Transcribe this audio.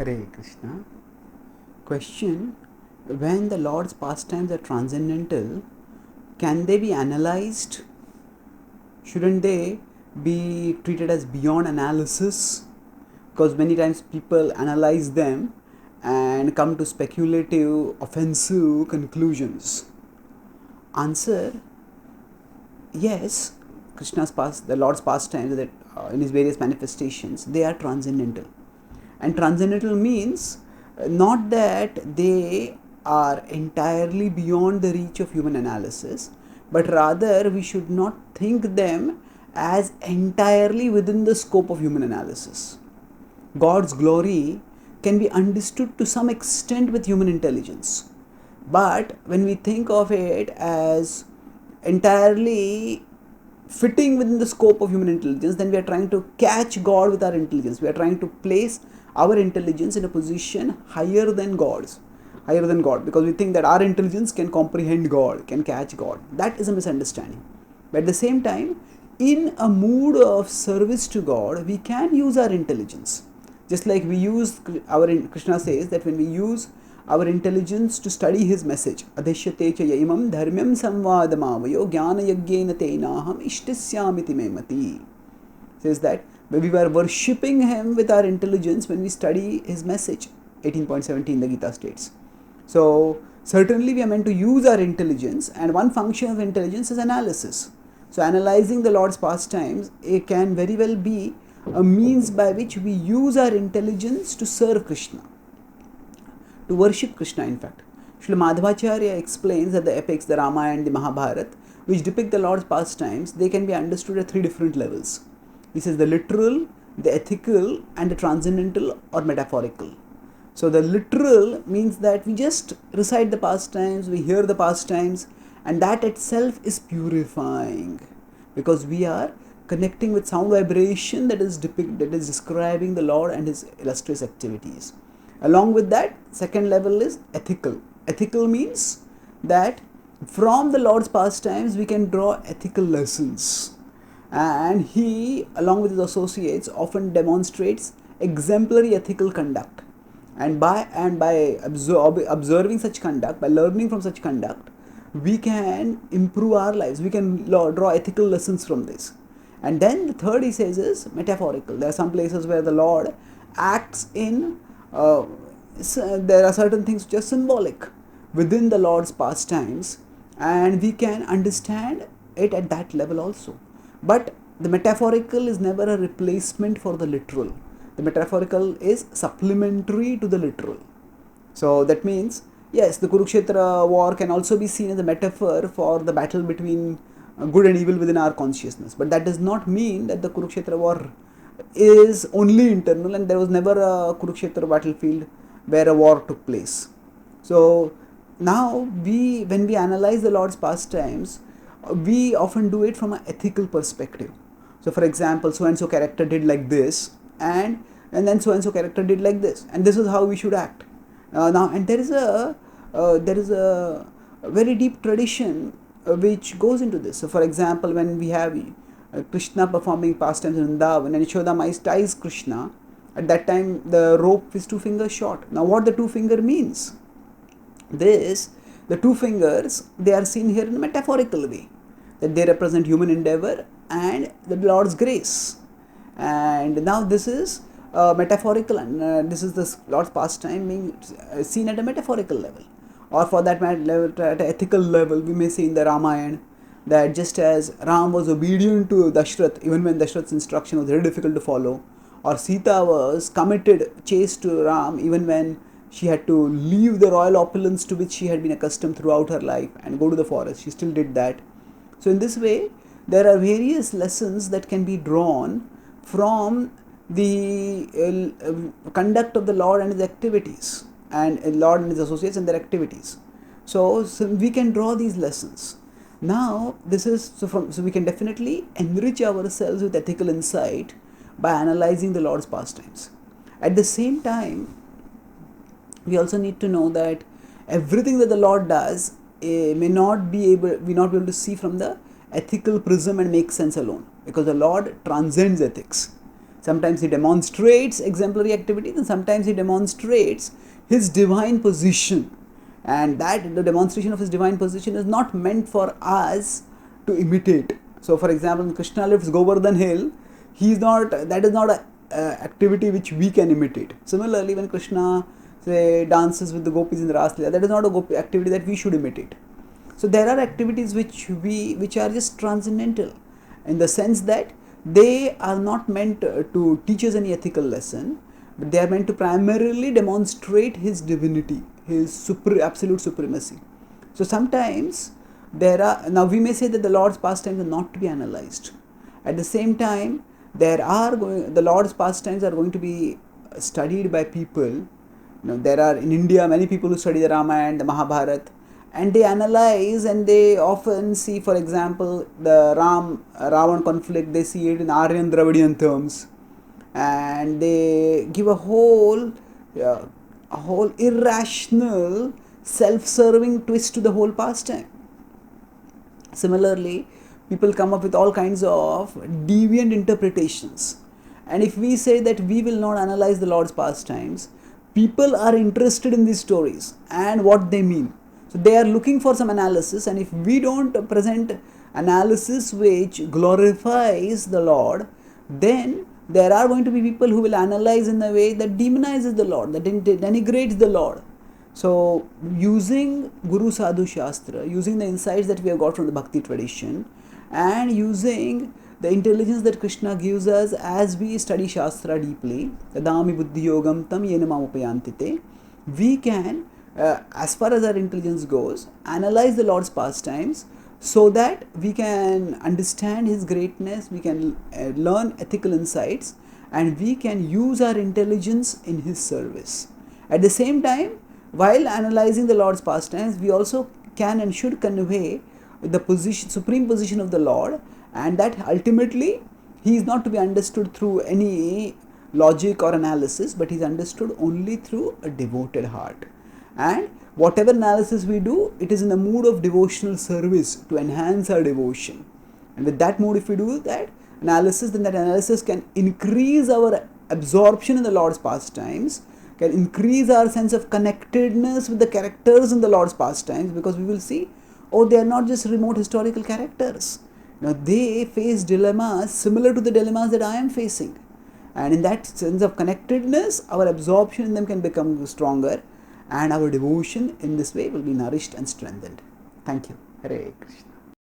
Hare Krishna. Question: when the Lord's pastimes are transcendental, can they be analyzed? Shouldn't they be treated as beyond analysis? Because many times people analyze them and come to speculative, offensive conclusions. Answer: yes. The Lord's pastimes, that in his various manifestations, they are transcendental. And transcendental means not that they are entirely beyond the reach of human analysis, but rather we should not think them as entirely within the scope of human analysis. God's glory can be understood to some extent with human intelligence, but when we think of it as entirely fitting within the scope of human intelligence, then we are trying to catch God with our intelligence. We are trying to place our intelligence in a position higher than God's, higher than God, because we think that our intelligence can comprehend God, can catch God. That is a misunderstanding. But at the same time, in a mood of service to God, we can use our intelligence. Just like we use Krishna says that when we use our intelligence to study his message, adhishyate cha yaimam dharmyam samvadamavayo jnana yagyena tenaham ishtisyamiti me mati, says that we were worshipping him with our intelligence when we study his message. 18.17 the Gita states. So certainly we are meant to use our intelligence, and one function of intelligence is analysis. So analyzing the Lord's pastimes, it can very well be a means by which we use our intelligence to serve Krishna, to worship Krishna. In fact, Srila Madhvacharya explains that the epics, the Ramayana and the Mahabharata, which depict the Lord's pastimes, they can be understood at three different levels. He says the literal, the ethical, and the transcendental or metaphorical. So the literal means that we just recite the pastimes, we hear the pastimes, and that itself is purifying, because we are connecting with sound vibration that is describing the Lord and his illustrious activities. Along with that, second level is ethical. Ethical means that from the Lord's pastimes we can draw ethical lessons, and he, along with his associates, often demonstrates exemplary ethical conduct. And by observing such conduct, by learning from such conduct, we can improve our lives. We can draw ethical lessons from this. And then the third, he says, is metaphorical. There are some places where the Lord acts in there are certain things which are symbolic within the Lord's pastimes, and we can understand it at that level also. But the metaphorical is never a replacement for the literal. The metaphorical is supplementary to the literal. So that means, yes, the Kurukshetra war can also be seen as a metaphor for the battle between good and evil within our consciousness. But that does not mean that the Kurukshetra war is only internal, and there was never a Kurukshetra battlefield where a war took place. So now when we analyze the Lord's pastimes, we often do it from an ethical perspective. So for example, so and so character did like this, and then so and so character did like this, and this is how we should act. And there is a very deep tradition which goes into this. So for example, when we have Krishna performing pastimes in Vrindavan, and Yashoda ties Krishna, at that time the rope is 2 fingers short. Now what the 2 finger means? The 2 fingers, they are seen here in a metaphorical way, that they represent human endeavor and the Lord's grace. And now this is metaphorical, and this is the Lord's pastime being seen at a metaphorical level. Or for that matter, at an ethical level, we may see in the Ramayana that just as Ram was obedient to Dashrath, even when Dashrath's instruction was very difficult to follow, or Sita was committed, chaste to Ram, even when she had to leave the royal opulence to which she had been accustomed throughout her life and go to the forest, she still did that. So in this way, there are various lessons that can be drawn from the conduct of the Lord and his activities, and Lord and his associates and their activities. So we can draw these lessons. Now this is so we can definitely enrich ourselves with ethical insight by analyzing the Lord's pastimes. At the same time, we also need to know that everything that the Lord does we not be able to see from the ethical prism and make sense alone, because the Lord transcends ethics. Sometimes he demonstrates exemplary activities, and sometimes he demonstrates his divine position. And that the demonstration of his divine position is not meant for us to imitate. So, for example, when Krishna lifts Govardhan hill, that is not a activity which we can imitate. Similarly, when Krishna say dances with the gopis in the Ras Leela, that is not a activity that we should imitate. So there are activities which are just transcendental, in the sense that they are not meant to teach us any ethical lesson, but they are meant to primarily demonstrate his divinity, his absolute supremacy. So sometimes now we may say that the Lord's pastimes are not to be analyzed. At the same time, the Lord's pastimes are going to be studied by people. There are in India many people who study the Ramayana, the Mahabharata, and they analyze, and they often see, for example, the Ravan conflict, they see it in Aryan Dravidian terms, and they give a whole irrational, self-serving twist to the whole pastime. Similarly, people come up with all kinds of deviant interpretations. And if we say that we will not analyze the Lord's pastimes, people are interested in these stories and what they mean. So they are looking for some analysis, and if we don't present analysis which glorifies the Lord, then there are going to be people who will analyze in a way that demonizes the Lord, that denigrates the Lord. So using Guru Sadhu Shastra, using the insights that we have got from the Bhakti tradition, and using the intelligence that Krishna gives us as we study Shastra deeply, Tadami Buddhi Yogam Tam Yena Mamupayantite, we can, as far as our intelligence goes, analyze the Lord's pastimes so that we can understand His greatness, we can learn ethical insights, and we can use our intelligence in His service. At the same time, while analyzing the Lord's pastimes, we also can and should convey the supreme position of the Lord, and that ultimately He is not to be understood through any logic or analysis, but He is understood only through a devoted heart. And whatever analysis we do, it is in the mood of devotional service to enhance our devotion. And with that mood, if we do that analysis, then that analysis can increase our absorption in the Lord's pastimes, can increase our sense of connectedness with the characters in the Lord's pastimes, because we will see, oh, they are not just remote historical characters. They face dilemmas similar to the dilemmas that I am facing. And in that sense of connectedness, our absorption in them can become stronger, and our devotion in this way will be nourished and strengthened. Thank you. Hare Krishna.